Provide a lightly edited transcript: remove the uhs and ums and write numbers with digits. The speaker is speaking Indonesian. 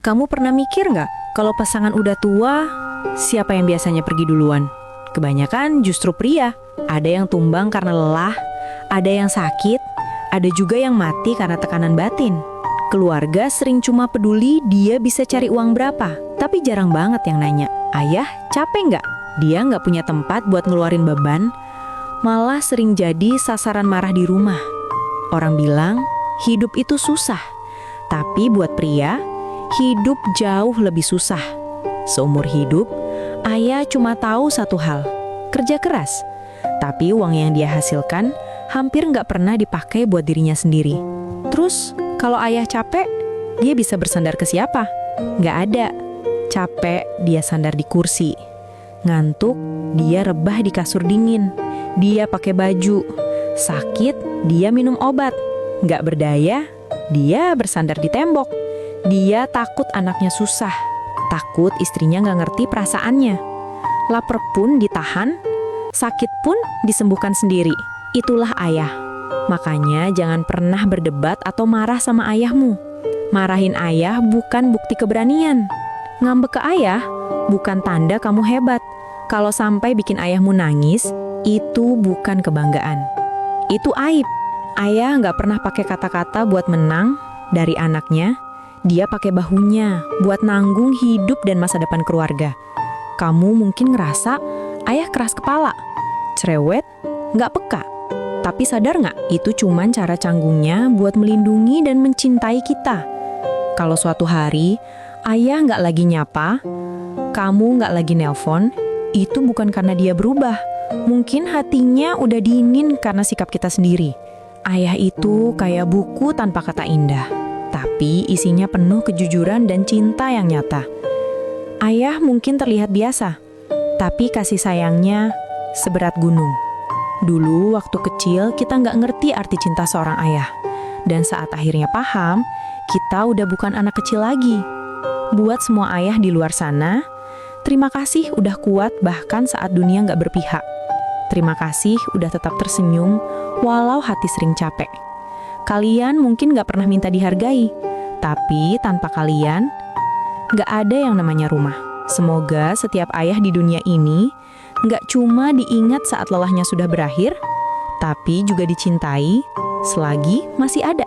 Kamu pernah mikir nggak, kalau pasangan udah tua, siapa yang biasanya pergi duluan? Kebanyakan justru pria. Ada yang tumbang karena lelah, ada yang sakit, ada juga yang mati karena tekanan batin. Keluarga sering cuma peduli dia bisa cari uang berapa, tapi jarang banget yang nanya, "Ayah, capek nggak?" Dia nggak punya tempat buat ngeluarin beban, malah sering jadi sasaran marah di rumah. Orang bilang, hidup itu susah. Tapi buat pria, hidup jauh lebih susah. Seumur hidup, ayah cuma tahu satu hal, kerja keras. Tapi uang yang dia hasilkan hampir nggak pernah dipakai buat dirinya sendiri. Terus, kalau ayah capek, dia bisa bersandar ke siapa? Nggak ada. Capek, dia sandar di kursi. Ngantuk, dia rebah di kasur dingin. Dia pakai baju. Sakit, dia minum obat. Nggak berdaya, dia bersandar di tembok. Dia takut anaknya susah. Takut istrinya nggak ngerti perasaannya. Lapar pun ditahan, sakit pun disembuhkan sendiri. Itulah ayah. Makanya jangan pernah berdebat atau marah sama ayahmu. Marahin ayah bukan bukti keberanian. Ngambek ke ayah bukan tanda kamu hebat. Kalau sampai bikin ayahmu nangis, itu bukan kebanggaan. Itu aib. Ayah nggak pernah pakai kata-kata buat menang dari anaknya. Dia pakai bahunya buat nanggung hidup dan masa depan keluarga. Kamu mungkin ngerasa ayah keras kepala, cerewet, nggak peka. Tapi sadar nggak, itu cuman cara canggungnya buat melindungi dan mencintai kita. Kalau suatu hari ayah nggak lagi nyapa, kamu nggak lagi nelpon, itu bukan karena dia berubah. Mungkin hatinya udah dingin karena sikap kita sendiri. Ayah itu kayak buku tanpa kata indah, tapi isinya penuh kejujuran dan cinta yang nyata. Ayah mungkin terlihat biasa, tapi kasih sayangnya seberat gunung. Dulu waktu kecil kita nggak ngerti arti cinta seorang ayah. Dan saat akhirnya paham, kita udah bukan anak kecil lagi. Buat semua ayah di luar sana, terima kasih udah kuat bahkan saat dunia nggak berpihak. Terima kasih udah tetap tersenyum walau hati sering capek. Kalian mungkin nggak pernah minta dihargai, tapi tanpa kalian, nggak ada yang namanya rumah. Semoga setiap ayah di dunia ini nggak cuma diingat saat lelahnya sudah berakhir, tapi juga dicintai selagi masih ada.